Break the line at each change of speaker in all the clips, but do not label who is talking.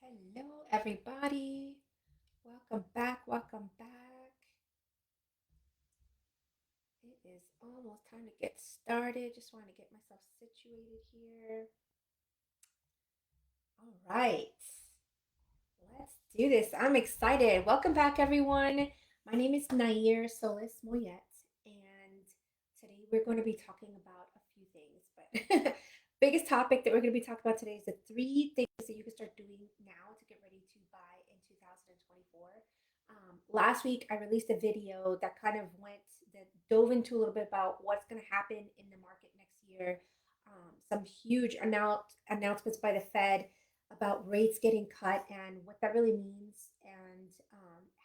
Hello, everybody. Welcome back. Welcome back. It is almost time to get started. Just want to get myself situated here. All right. Let's do this. I'm excited. Welcome back, everyone. My name is Nair Solis Moyet, and today we're going to be talking about a few things. But biggest topic that we're going to be talking about today is the three things that you can start doing now to get ready to buy in 2024. Last week, I released a video that dove into a little bit about what's going to happen in the market next year. Some huge announcements by the Fed about rates getting cut and what that really means, and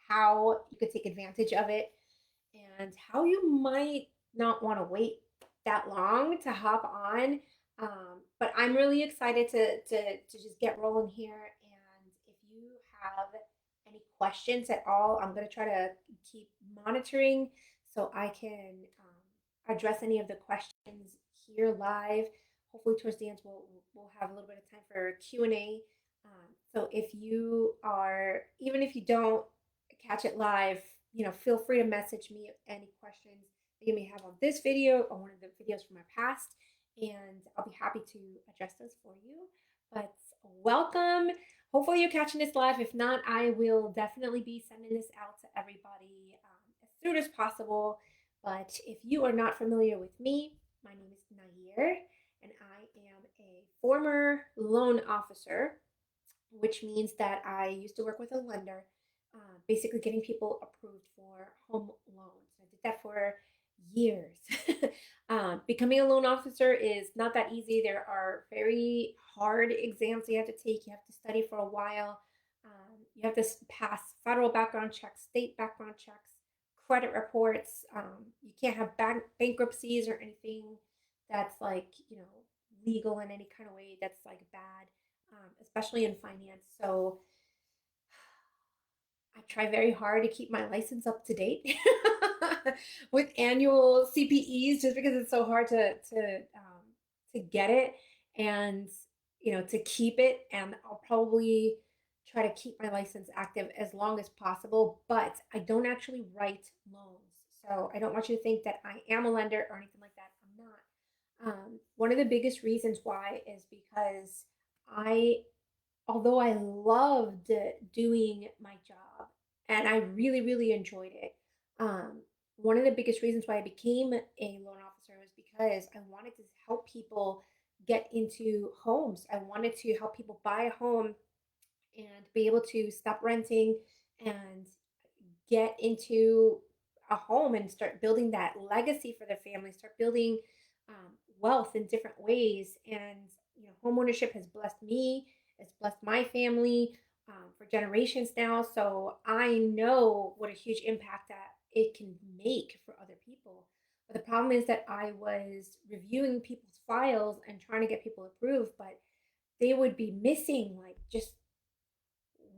how you could take advantage of it, and how you might not want to wait that long to hop on. But I'm really excited to just get rolling here. And if you have any questions at all, I'm going to try to keep monitoring so I can address any of the questions here live. Hopefully, towards the end, we'll have a little bit of time for Q&A. So if you are, even if you don't catch it live, feel free to message me any questions that you may have on this video or one of the videos from my past, and I'll be happy to address those for you. But welcome. Hopefully you're catching this live. If not, I will definitely be sending this out to everybody as soon as possible. But if you are not familiar with me, my name is Nair, and I am a former loan officer, which means that I used to work with a lender, basically getting people approved for home loans. I did that for years. Becoming a loan officer is not that easy. There are very hard exams you have to take. You have to study for a while. You have to pass federal background checks, state background checks, credit reports. You can't have bankruptcies or anything that's like, legal in any kind of way that's like bad, especially in finance. So I try very hard to keep my license up to date with annual CPEs, just because it's so hard to get it, and to keep it. And I'll probably try to keep my license active as long as possible. But I don't actually write loans, so I don't want you to think that I am a lender or anything like that. I'm not. One of the biggest reasons why is because I although I loved doing my job and I really, really enjoyed it, um, one of the biggest reasons why I became a loan officer was because I wanted to help people get into homes. I wanted to help people buy a home and be able to stop renting and get into a home and start building that legacy for their family, start building wealth in different ways. And home ownership has blessed me, it's blessed my family for generations now. So I know what a huge impact that it can make for other people. But the problem is that I was reviewing people's files and trying to get people approved, but they would be missing like just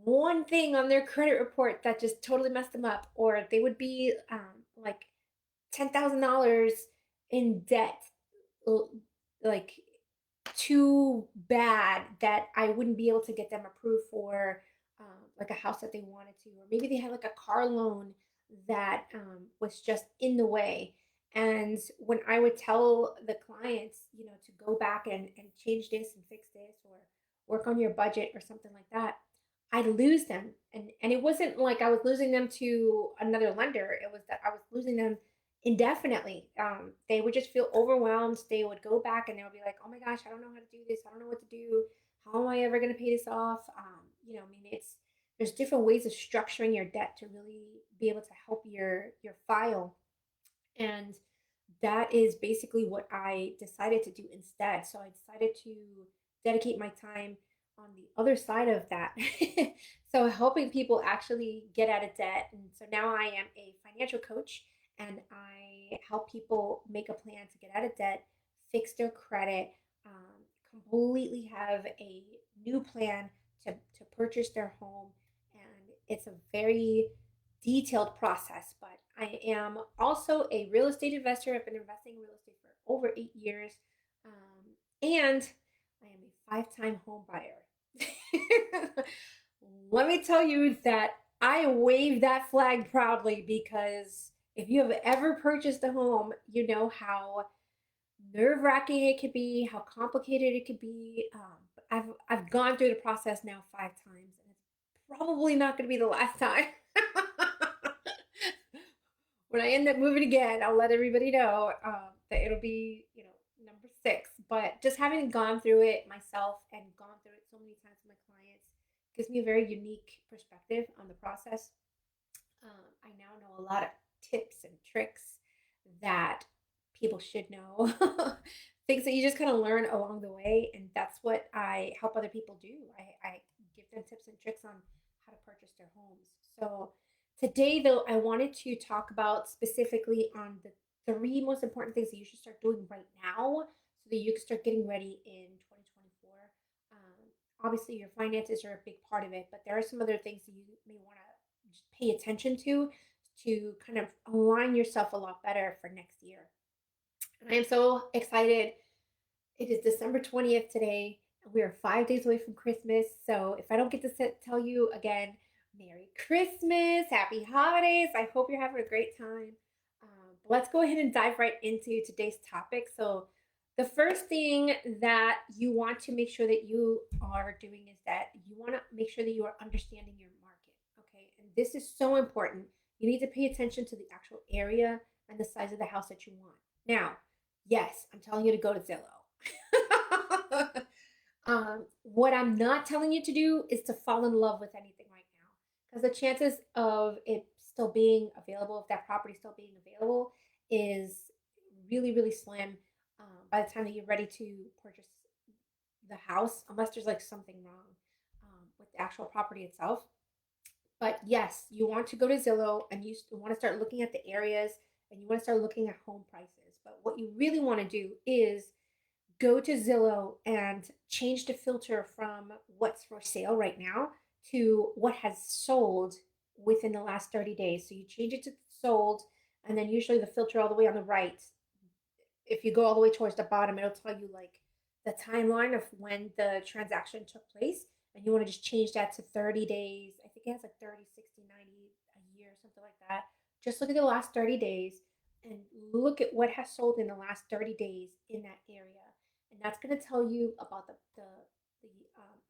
one thing on their credit report that just totally messed them up, or they would be like $10,000 in debt, like too bad that I wouldn't be able to get them approved for like a house that they wanted to, or maybe they had like a car loan that was just in the way. And when I would tell the clients, to go back and change this and fix this, or work on your budget or something like that, I'd lose them. And it wasn't like I was losing them to another lender. It was that I was losing them indefinitely. They would just feel overwhelmed. They would go back and they would be like, "Oh my gosh, I don't know how to do this. I don't know what to do. How am I ever going to pay this off?" I mean, there's different ways of structuring your debt to really be able to help your file, and that is basically what I decided to do instead. So I decided to dedicate my time on the other side of that. So helping people actually get out of debt. And so now I am a financial coach, and I help people make a plan to get out of debt, fix their credit, completely have a new plan to purchase their home. And it's a very detailed process, but I am also a real estate investor. I've been investing in real estate for over 8 years. And I am a five-time home buyer. Let me tell you that I wave that flag proudly because if you have ever purchased a home, you know how nerve-wracking it could be, how complicated it could be. I've gone through the process now 5 times, and it's probably not going to be the last time. When I end up moving again, I'll let everybody know that it'll be, number six. But just having gone through it myself and gone through it so many times with my clients gives me a very unique perspective on the process. I now know a lot of tips and tricks that people should know, things that you just kind of learn along the way. And that's what I help other people do. I give them tips and tricks on how to purchase their homes. So today, though, I wanted to talk about specifically on the three most important things that you should start doing right now so that you can start getting ready in 2024. Obviously, your finances are a big part of it, but there are some other things that you may want to pay attention to kind of align yourself a lot better for next year. And I am so excited. It is December 20th today, and we are 5 days away from Christmas. So if I don't get to tell you again, Merry Christmas, Happy Holidays. I hope you're having a great time. But let's go ahead and dive right into today's topic. So, the first thing that you want to make sure that you are doing is that you want to make sure that you are understanding your market. Okay. And this is so important. You need to pay attention to the actual area and the size of the house that you want. Now, yes, I'm telling you to go to Zillow. What I'm not telling you to do is to fall in love with anything right now, because the chances of it still being available, if that property is still being available, is really, really slim by the time that you're ready to purchase the house, unless there's like something wrong with the actual property itself. But yes, you want to go to Zillow and you want to start looking at the areas and you want to start looking at home prices. But what you really want to do is go to Zillow and change the filter from what's for sale right now to what has sold within the last 30 days. So you change it to sold, and then usually the filter all the way on the right. If you go all the way towards the bottom, it'll tell you like the timeline of when the transaction took place. And you want to just change that to 30 days. I think it has like 30, 60, 90, a year, something like that. Just look at the last 30 days and look at what has sold in the last 30 days in that area. And that's going to tell you about the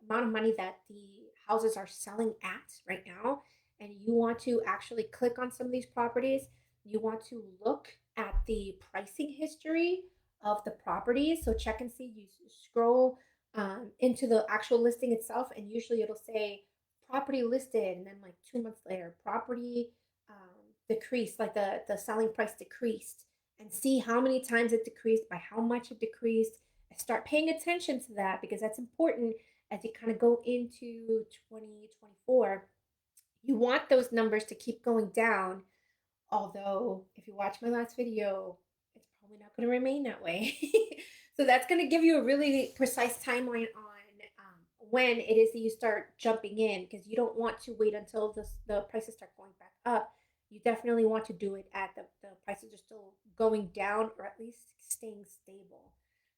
amount of money that the houses are selling at right now. And you want to actually click on some of these properties. You want to look at the pricing history of the properties. So check and see. You scroll into the actual listing itself, and usually it'll say property listed, and then like 2 months later, property decreased, like the selling price decreased, and see how many times it decreased, by how much it decreased, and start paying attention to that because that's important as you kind of go into 2024. You want those numbers to keep going down. Although, if you watch my last video, it's probably not going to remain that way. So that's going to give you a really precise timeline on when it is that you start jumping in, because you don't want to wait until the prices start going back up. You definitely want to do it at the prices are still going down, or at least staying stable,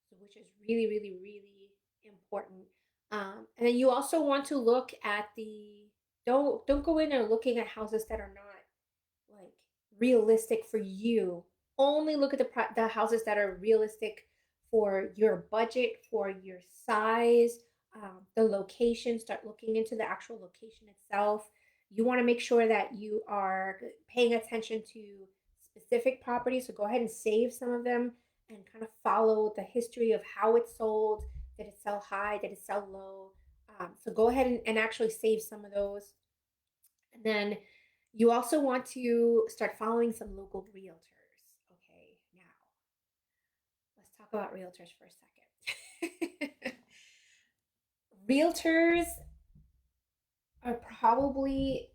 so which is really, really, really important. And then you also want to look at the don't go in there looking at houses that are not like realistic for you. Only look at the houses that are realistic for your budget, for your size, the location. Start looking into the actual location itself. You want to make sure that you are paying attention to specific properties. So go ahead and save some of them and kind of follow the history of how it sold. Did it sell high? Did it sell low? So go ahead and actually save some of those. And then you also want to start following some local realtors. Okay, now let's talk about realtors for a second. Realtors are probably,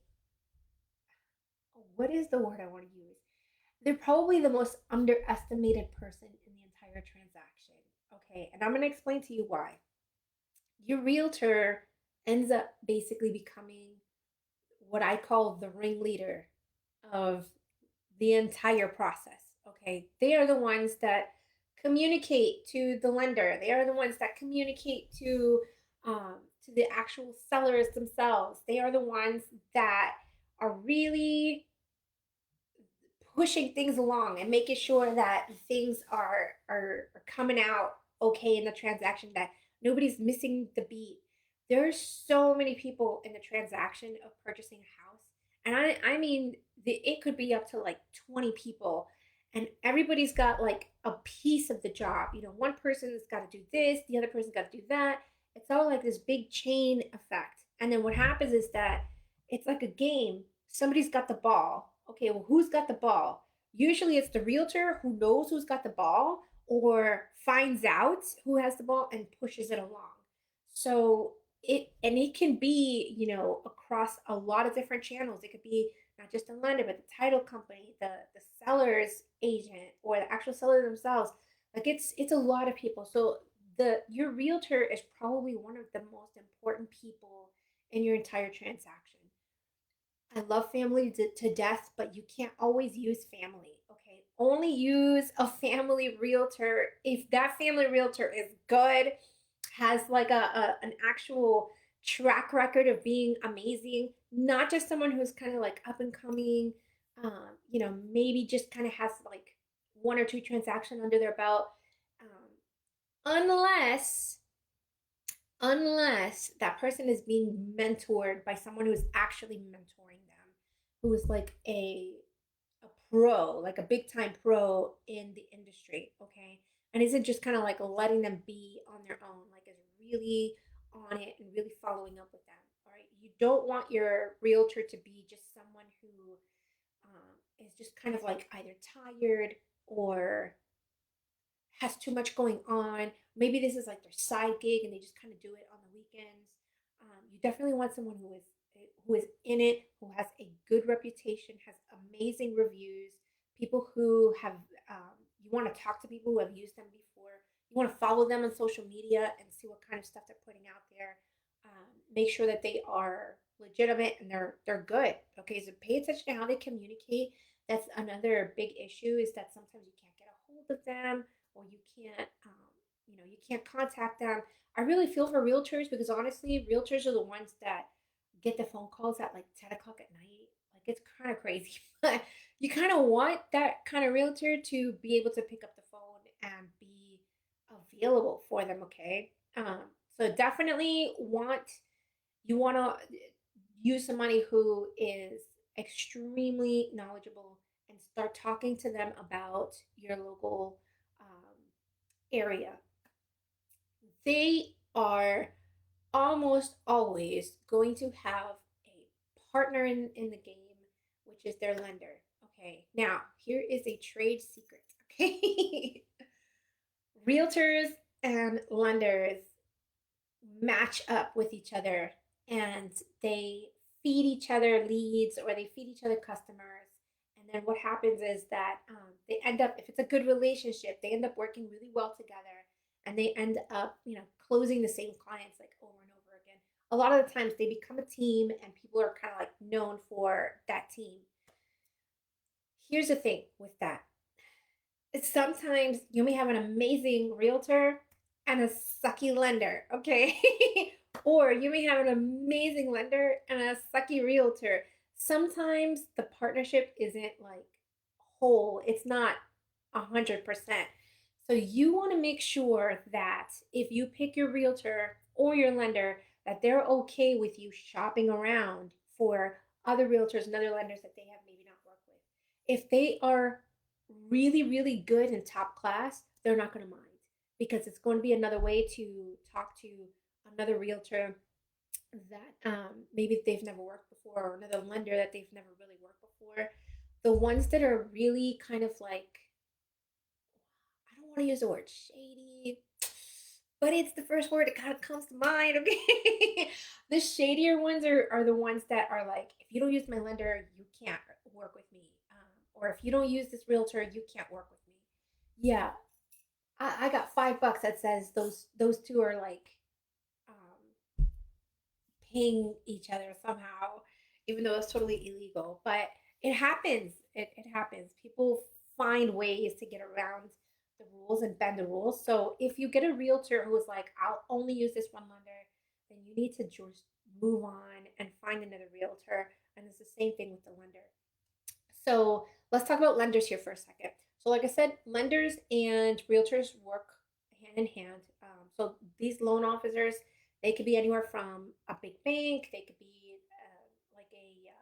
what is the word I want to use? They're probably the most underestimated person in the entire transaction. Okay, and I'm going to explain to you why. Your realtor ends up basically becoming what I call the ringleader of the entire process. Okay, they are the ones that communicate to the lender. They are the ones that communicate to to the actual sellers themselves. They are the ones that are really pushing things along and making sure that things are coming out okay in the transaction, that nobody's missing the beat. There's so many people in the transaction of purchasing a house, and I mean it could be up to like 20 people, and everybody's got like a piece of the job. One person's got to do this, the other person's got to do that. It's all like this big chain effect, and then what happens is that it's like a game. Somebody's got the ball. Okay, well, who's got the ball? Usually it's the realtor who knows who's got the ball or finds out who has the ball and pushes it along. So it can be, across a lot of different channels. It could be not just a lender, but the title company, the seller's agent, or the actual seller themselves. Like it's a lot of people. So your realtor is probably one of the most important people in your entire transaction. I love family to death, but you can't always use family. Okay. Only use a family realtor if that family realtor is good, has like an actual track record of being amazing, not just someone who's kind of like up and coming, maybe just kind of has like one or two transactions under their belt. Unless that person is being mentored by someone who's actually mentoring them, who is like a pro, like a big time pro in the industry, okay? And isn't just kind of like letting them be on their own, like is really on it and really following up with them. All right. You don't want your realtor to be just someone who is just kind of like either tired or has too much going on. Maybe this is like their side gig and they just kind of do it on the weekends. You definitely want someone who is in it, who has a good reputation, has amazing reviews, people who have you want to talk to people who have used them before. You want to follow them on social media and see what kind of stuff they're putting out there. Make sure that they are legitimate and they're good. Okay, so pay attention to how they communicate. That's another big issue, is that sometimes you can't get a hold of them, or you can't contact them. I really feel for realtors, because honestly, realtors are the ones that get the phone calls at like 10 o'clock at night. Like it's kind of crazy, but you kind of want that kind of realtor to be able to pick up the phone and be available for them. Okay. So definitely you want to use somebody who is extremely knowledgeable and start talking to them about your local area. They are almost always going to have a partner in the game, which is their lender. Okay, now here is a trade secret. Okay, realtors and lenders match up with each other, and they feed each other leads, or they feed each other customers. And then what happens is that they end up, if it's a good relationship, they end up working really well together, and they end up, closing the same clients like over and over again. A lot of the times they become a team, and people are kind of like known for that team. Here's the thing with that: sometimes you may have an amazing realtor and a sucky lender, okay? Or you may have an amazing lender and a sucky realtor. Sometimes the partnership isn't like whole, it's not 100%. So you want to make sure that if you pick your realtor or your lender, that they're okay with you shopping around for other realtors and other lenders that they have maybe not worked with. If they are really, really good and top class, they're not going to mind, because it's going to be another way to talk to another realtor that maybe they've never worked before, or another lender that they've never really worked before. The ones that are really kind of like, I don't want to use the word shady, but it's the first word that kind of comes to mind. Okay, the shadier ones are the ones that are like, if you don't use my lender, you can't work with me, or if you don't use this realtor, you can't work with me. Yeah, I got $5 that says those two are like um, paying each other somehow, even though it's totally illegal. But it happens. It happens. People find ways to get around the rules and bend the rules. So if you get a realtor who is like, I'll only use this one lender, then you need to just move on and find another realtor. And it's the same thing with the lender. So let's talk about lenders here for a second. So, like I said, lenders and realtors work hand in hand. So these loan officers, they could be anywhere from a big bank, they could be like a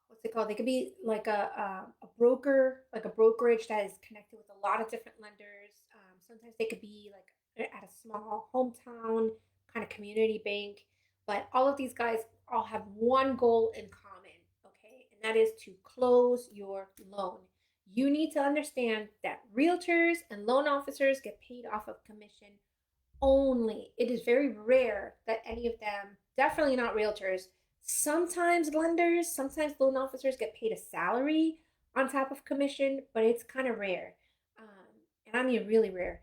what's it called? They could be like a broker, like a brokerage that is connected with a lot of different lenders. Sometimes they could be like at a small hometown kind of community bank, but all of these guys all have one goal in common, okay? And that is to close your loan. You need to understand that realtors and loan officers get paid off of commission only. It is very rare that any of them, definitely not realtors, sometimes lenders, sometimes loan officers get paid a salary on top of commission, but it's kind of rare. Um, and I mean really rare.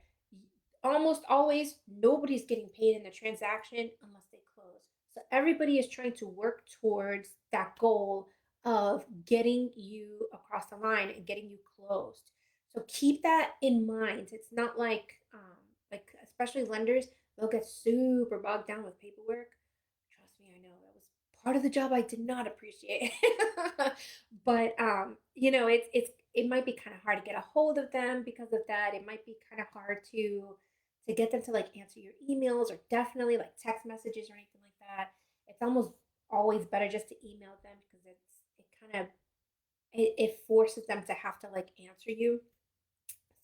Almost always, nobody's getting paid in the transaction unless they close. So everybody is trying to work towards that goal of getting you across the line and getting you closed. So keep that in mind. It's not like especially lenders, they'll get super bogged down with paperwork. Trust me, I know that was part of the job I did not appreciate. But it might be kind of hard to get a hold of them because of that. It might be kind of hard to get them to like answer your emails or definitely like text messages or anything like that. It's almost always better just to email them because it forces them to have to like answer you.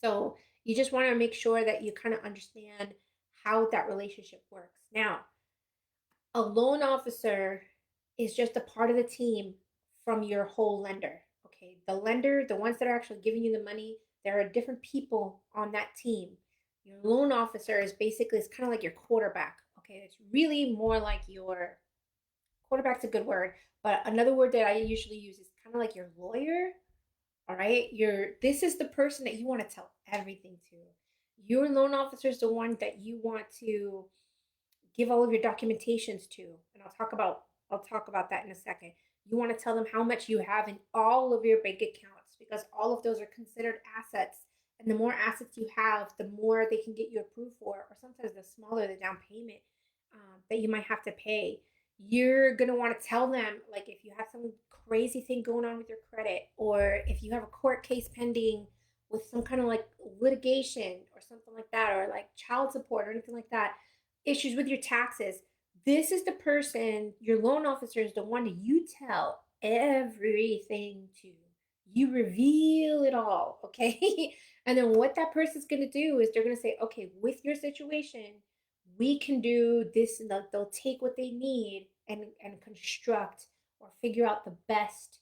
So you just want to make sure that you kind of understand how that relationship works. Now, a loan officer is just a part of the team from your whole lender. Okay. The lender, the ones that are actually giving you the money, there are different people on that team. Your loan officer is basically, it's kind of like your quarterback. Okay. It's really more like your quarterback's a good word, but another word that I usually use is kind of like your lawyer. All right. This is the person that you want to tell everything to. Your loan officer is the one that you want to give all of your documentations to. And I'll talk about that in a second. You want to tell them how much you have in all of your bank accounts because all of those are considered assets. And the more assets you have, the more they can get you approved for, or sometimes the smaller the down payment that you might have to pay. You're going to want to tell them, like, if you have some crazy thing going on with your credit, or if you have a court case pending with some kind of like litigation or something like that, or like child support or anything like that, issues with your taxes. This is the person, your loan officer is the one that you tell everything to. You reveal it all, okay? And then what that person's going to do is they're going to say, okay, with your situation, we can do this. And they'll take what they need and construct or figure out the best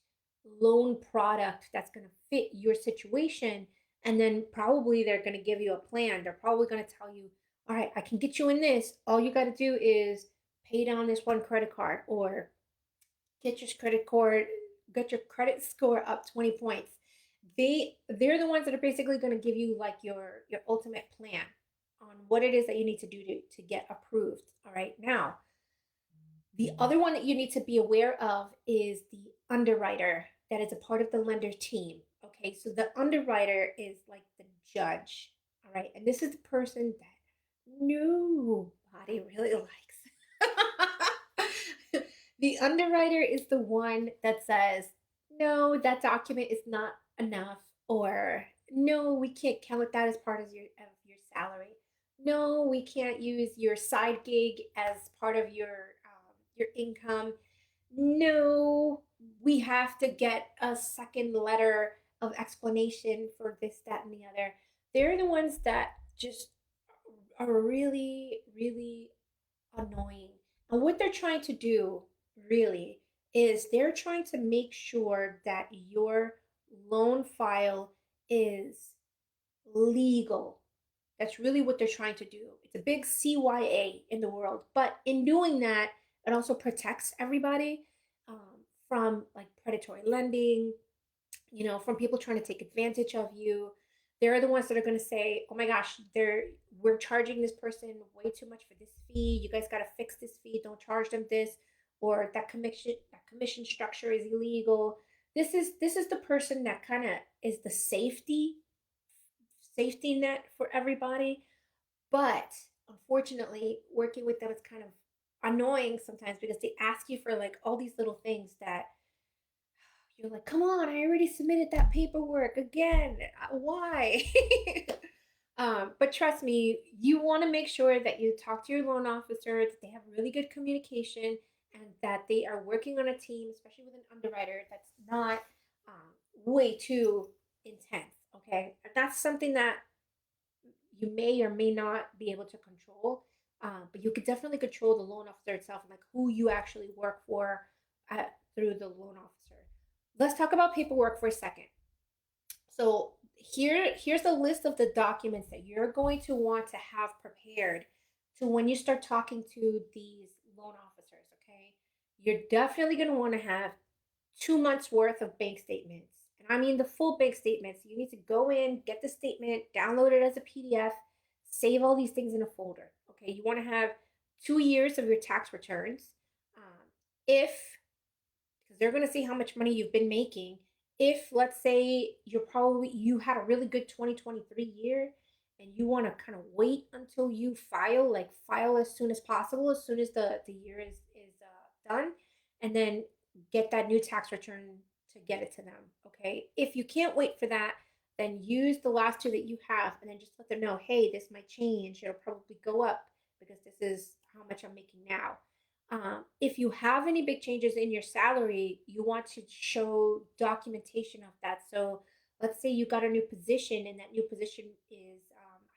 loan product that's going to fit your situation. And then probably they're going to give you a plan. They're probably going to tell you, all right, I can get you in this. All you got to do is pay down this one credit card or get your credit card, get your credit score up 20 points. They're the ones that are basically going to give you like your ultimate plan on what it is that you need to do to get approved. All right. Now, the other one that you need to be aware of is the underwriter that is a part of the lender team. Okay, so the underwriter is like the judge. All right, and this is the person that nobody really likes. The underwriter is the one that says, no, that document is not enough, or no, we can't count that as part of your salary. No, we can't use your side gig as part of your income. No, we have to get a second letter of explanation for this, that, and the other. They're the ones that just are really, really annoying. And what they're trying to do, really, is they're trying to make sure that your loan file is legal. That's really what they're trying to do. It's a big CYA in the world. But in doing that, it also protects everybody from like predatory lending, from people trying to take advantage of you. They're the ones that are going to say, "Oh my gosh, we're charging this person way too much for this fee. You guys got to fix this fee. Don't charge them this, or that commission structure is illegal." This is the person that kind of is the safety net for everybody. But unfortunately, working with them is kind of annoying sometimes because they ask you for like all these little things that you're like, come on, I already submitted that paperwork again. Why? But trust me, you want to make sure that you talk to your loan officer, that they have really good communication, and that they are working on a team, especially with an underwriter that's not way too intense. Okay, that's something that you may or may not be able to control, but you could definitely control the loan officer itself and like who you actually work for through the loan officer. Let's talk about paperwork for a second. So here's a list of the documents that you're going to want to have prepared to when you start talking to these loan officers. Okay, you're definitely going to want to have 2 months worth of bank statements. And I mean the full bank statements. You need to go in, get the statement, download it as a PDF, save all these things in a folder. Okay, you want to have 2 years of your tax returns. If, because they're going to see how much money you've been making. If, let's say, you had a really good 2023 year and you want to kind of wait until you file, like file as soon as possible, as soon as the year is done, and then get that new tax return to get it to them. Okay. If you can't wait for that, then use the last two that you have and then just let them know, hey, this might change. It'll probably go up because this is how much I'm making now. If you have any big changes in your salary, you want to show documentation of that. So let's say you got a new position and that new position is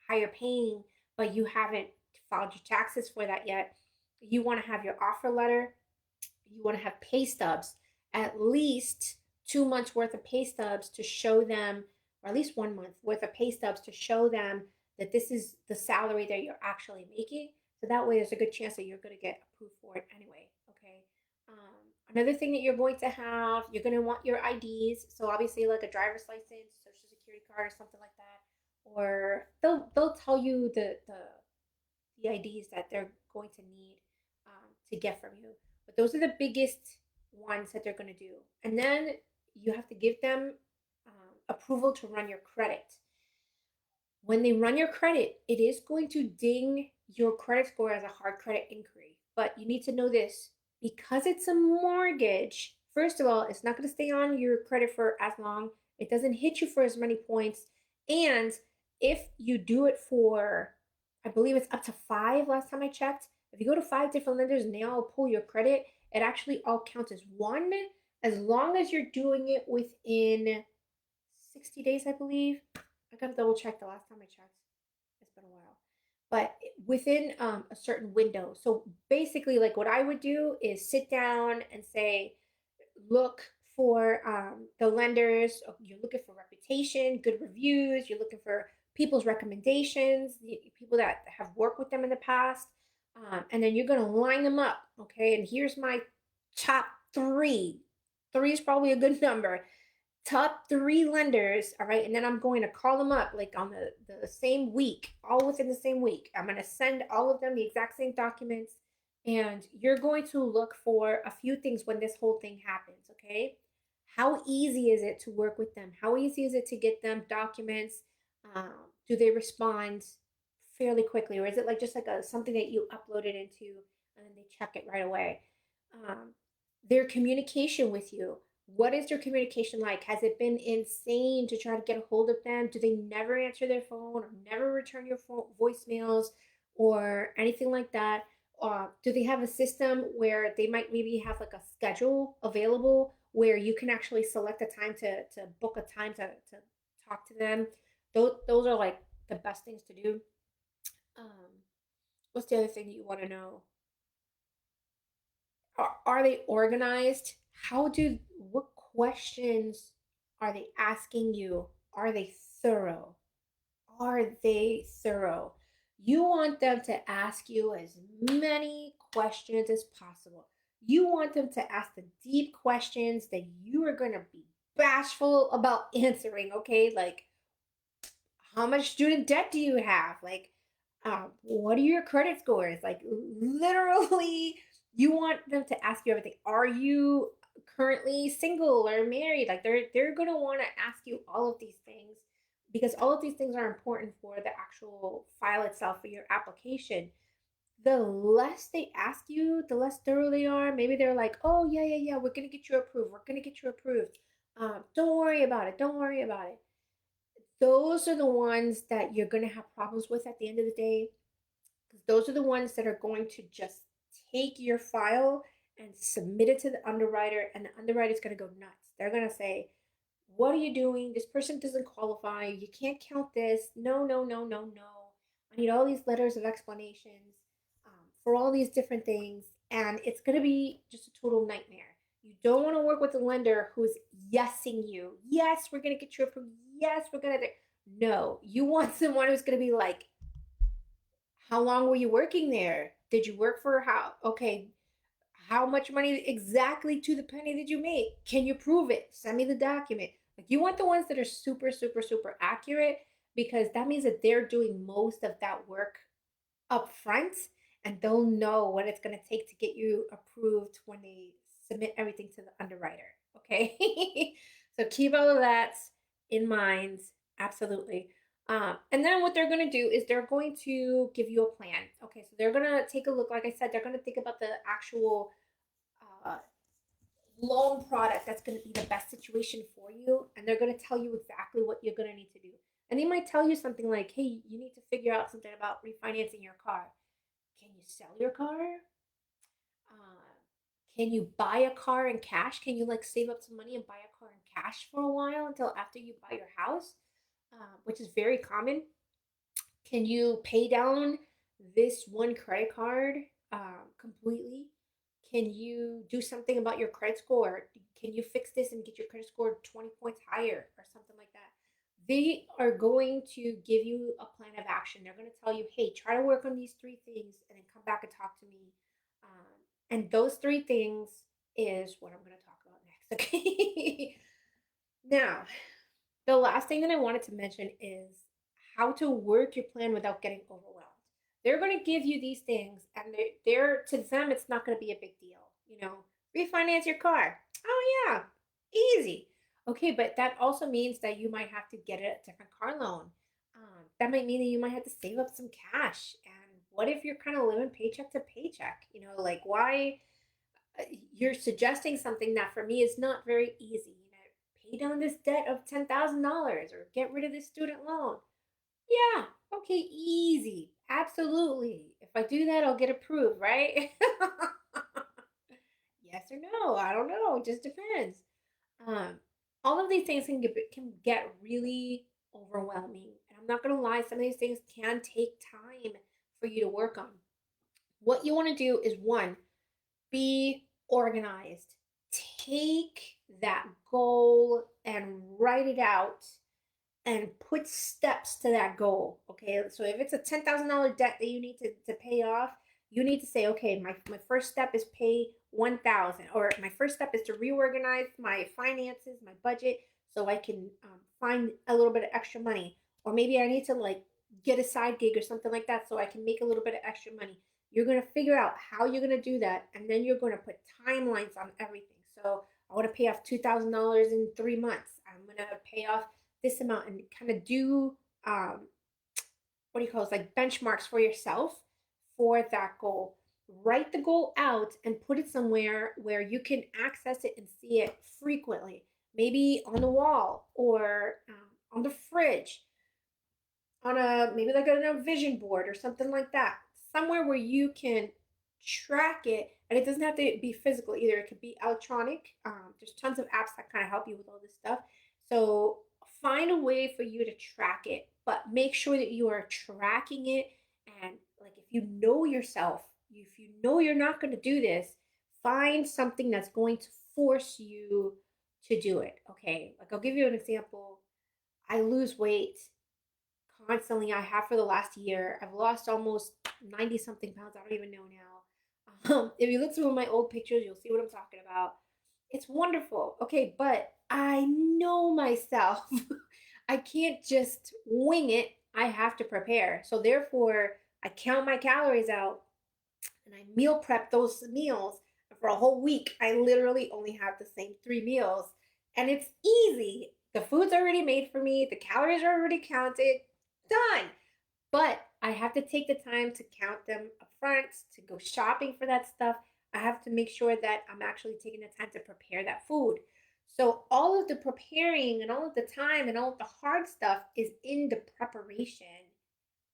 higher paying, but you haven't filed your taxes for that yet. You want to have your offer letter, you want to have pay stubs, at least 2 months worth of pay stubs to show them, or at least 1 month worth of pay stubs to show them that this is the salary that you're actually making. So that way, there's a good chance that you're going to get approved for it anyway. Okay. Another thing that you're going to have, you're going to want your IDs. So obviously, like a driver's license, social security card, or something like that. Or they'll tell you the IDs that they're going to need to get from you. But those are the biggest ones that they're going to do. And then you have to give them approval to run your credit. When they run your credit, it is going to ding your credit score as a hard credit inquiry. But you need to know this because it's a mortgage. First of all, it's not going to stay on your credit for as long. It doesn't hit you for as many points. And if you do it for, I believe it's up to five last time I checked. If you go to five different lenders and they all pull your credit, it actually all counts as one as long as you're doing it within 60 days, I believe. I gotta double check the last time I checked. It's been a while. But within a certain window. So basically, like what I would do is sit down and say, look for the lenders. You're looking for reputation, good reviews. You're looking for people's recommendations, the people that have worked with them in the past. And then you're going to line them up. Okay. And here's my top three. Three is probably a good number. Top three lenders. All right. And then I'm going to call them up like on the same week, all within the same week. I'm going to send all of them the exact same documents. And you're going to look for a few things when this whole thing happens. Okay. How easy is it to work with them? How easy is it to get them documents? Um, do they respond fairly quickly, or is it like just like a something that you uploaded into and then they check it right away? Um, their communication with you. What is their communication like? Has it been insane to try to get a hold of them? Do they never answer their phone or never return your voicemails or anything like that? Do they have a system where they might maybe have like a schedule available where you can actually select a time to book a time to talk to them? Those are like the best things to do. Um, what's the other thing that you want to know? Are they organized? What questions are they asking you? Are they thorough? Are they thorough? You want them to ask you as many questions as possible. You want them to ask the deep questions that you are going to be bashful about answering, okay? Like, how much student debt do you have? Like, what are your credit scores? Like, literally, you want them to ask you everything. Are you currently single or married? Like, they're gonna want to ask you all of these things because all of these things are important for the actual file itself for your application. The less they ask you, the less thorough they are. Maybe they're like, oh, yeah, yeah, yeah, we're going to get you approved. We're going to get you approved. Don't worry about it. Don't worry about it. Those are the ones that you're going to have problems with at the end of the day, because those are the ones that are going to just take your file and submit it to the underwriter, and the underwriter is going to go nuts. They're going to say, what are you doing? This person doesn't qualify. You can't count this. No, no, no, no, no. I need all these letters of explanations for all these different things. And it's going to be just a total nightmare. You don't want to work with a lender who's yesing you. Yes, we're going to get you approved. Yes, we're going to. No, you want someone who's going to be like, how long were you working there? Did you work for how? Okay, how much money exactly to the penny did you make? Can you prove it? Send me the document. Like, you want the ones that are super, super, super accurate, because that means that they're doing most of that work up front, and they'll know what it's going to take to get you approved when they submit everything to the underwriter. Okay. So keep all of that in mind. Absolutely. And then what they're going to do is they're going to give you a plan. Okay. So they're going to take a look. Like I said, they're going to think about the actual uh, loan product that's going to be the best situation for you, and they're going to tell you exactly what you're going to need to do. And they might tell you something like, hey, you need to figure out something about refinancing your car. Can you sell your car? Can you buy a car in cash? Can you like save up some money and buy a car in cash for a while until after you buy your house, which is very common? Can you pay down this one credit card completely? Can you do something about your credit score? Can you fix this and get your credit score 20 points higher or something like that? They are going to give you a plan of action. They're going to tell you, hey, try to work on these three things and then come back and talk to me. And those three things is what I'm going to talk about next. Okay. Now, the last thing that I wanted to mention is how to work your plan without getting overwhelmed. They're going to give you these things, and they're to them, it's not going to be a big deal. Refinance your car. Oh, yeah, easy. Okay, but that also means that you might have to get a different car loan. That might mean that you might have to save up some cash. And what if you're kind of living paycheck to paycheck? Like, why you're suggesting something that for me is not very easy. Pay down this debt of $10,000 or get rid of this student loan. Yeah, okay, easy. Absolutely. If I do that, I'll get approved, right? Yes or no? I don't know. It just depends. Um, all of these things can get really overwhelming. And I'm not gonna lie, some of these things can take time for you to work on. What you want to do is, one, be organized. Take that goal and write it out and put steps to that goal. Okay. So if it's a $10,000 debt that you need to pay off, you need to say, okay, my first step is pay 1,000, or my first step is to reorganize my finances, my budget, so I can find a little bit of extra money. Or maybe I need to like get a side gig or something like that so I can make a little bit of extra money. You're going to figure out how you're going to do that, and then you're going to put timelines on everything. So I want to pay off $2,000 in 3 months. I'm going to pay off this amount, and kind of do what do you call it, like benchmarks for yourself for that goal. Write the goal out and put it somewhere where you can access it and see it frequently. Maybe on the wall, or on the fridge, on a maybe like on a vision board or something like that. Somewhere where you can track it, and it doesn't have to be physical either. It could be electronic. There's tons of apps that kind of help you with all this stuff. So find a way for you to track it, but make sure that you are tracking it. And like, if you know yourself, if you know you're not going to do this, find something that's going to force you to do it. Okay, like, I'll give you an example. I lose weight constantly. I have for the last year. I've lost almost 90 something pounds. I don't even know now. If you look through my old pictures, you'll see what I'm talking about. It's wonderful. Okay, but I know myself. I can't just wing it. I have to prepare. So therefore, I count my calories out and I meal prep those meals. And for a whole week, I literally only have the same three meals. And it's easy. The food's already made for me. The calories are already counted. Done. But I have to take the time to count them up front, to go shopping for that stuff. I have to make sure that I'm actually taking the time to prepare that food. So all of the preparing and all of the time and all of the hard stuff is in the preparation,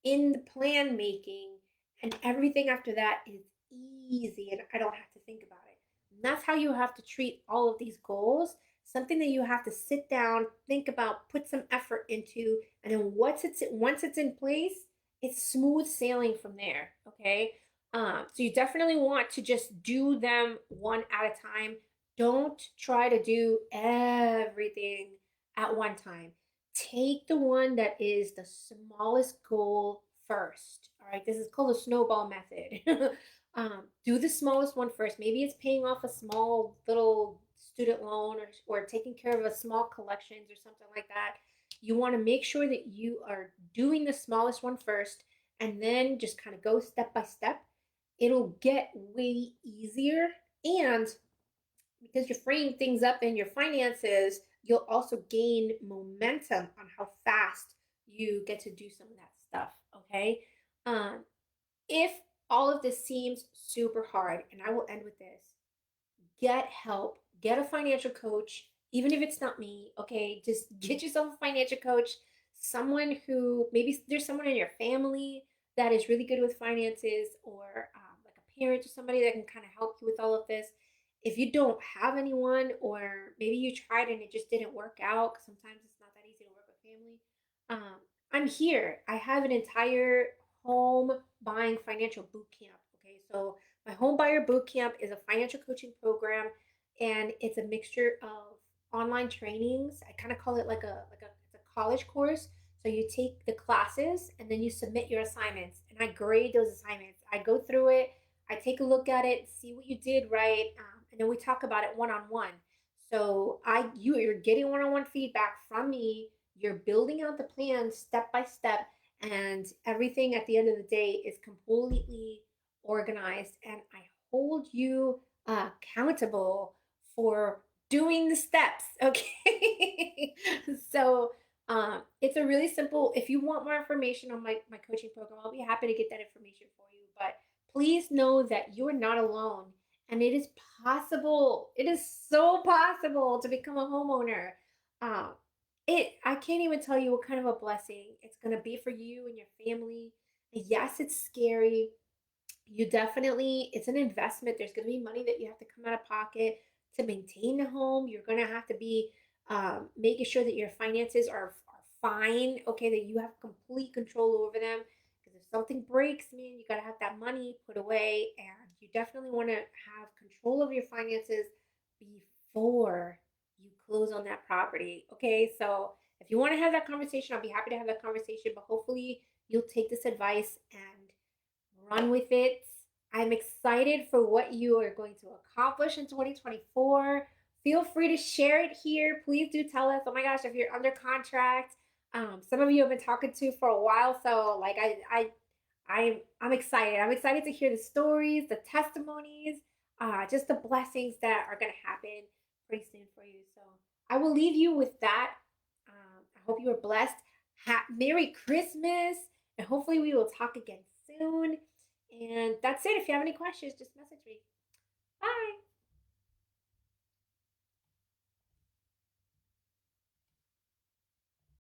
in the plan making, and everything after that is easy and I don't have to think about it. And that's how you have to treat all of these goals. Something that you have to sit down, think about, put some effort into, and then once it's in place, it's smooth sailing from there. Okay. So you definitely want to just do them one at a time. Don't try to do everything at one time. Take the one that is the smallest goal first. All right, this is called the snowball method. Do the smallest one first. Maybe it's paying off a small little student loan or taking care of a small collections or something like that. You want to make sure that you are doing the smallest one first and then just kind of go step by step. It'll get way easier. And because you're freeing things up in your finances, you'll also gain momentum on how fast you get to do some of that stuff. Okay. Um, if all of this seems super hard, and I will end with this, get help, get a financial coach, even if it's not me. Okay. Just get yourself a financial coach, someone who maybe there's someone in your family that is really good with finances, or like a parent or somebody that can kind of help you with all of this. If you don't have anyone, or maybe you tried and it just didn't work out, because sometimes it's not that easy to work with family, um, I'm here. I have an entire home buying financial boot camp. Okay, so my home buyer boot camp is a financial coaching program, and it's a mixture of online trainings. I kind of call it like a it's a college course. So you take the classes and then you submit your assignments, and I grade those assignments. I go through it, I take a look at it, see what you did right, and then we talk about it one on one. So you're getting one on one feedback from me. You're building out the plan step by step, and everything at the end of the day is completely organized. And I hold you accountable for doing the steps. Okay. So it's a really simple, if you want more information on my coaching program, I'll be happy to get that information for you. But please know that you're not alone, and it is possible. It is so possible to become a homeowner. Um, I can't even tell you what kind of a blessing it's going to be for you and your family. Yes, it's scary. You definitely, it's an investment. There's going to be money that you have to come out of pocket to maintain the home. You're going to have to be making sure that your finances are fine. Okay, that you have complete control over them. Because if something breaks, man, you got to have that money put away. And you definitely want to have control of your finances before you close on that property. Okay, so if you want to have that conversation, I'll be happy to have that conversation. But hopefully, you'll take this advice and run with it. I'm excited for what you are going to accomplish in 2024. Feel free to share it here. Please do tell us. Oh my gosh, if you're under contract, some of you have been talking to for a while, so like I'm excited. I'm excited to hear the stories, the testimonies, just the blessings that are going to happen pretty soon for you. So I will leave you with that. I hope you are blessed. Merry Christmas, and hopefully we will talk again soon. And that's it. If you have any questions, just message me. Bye.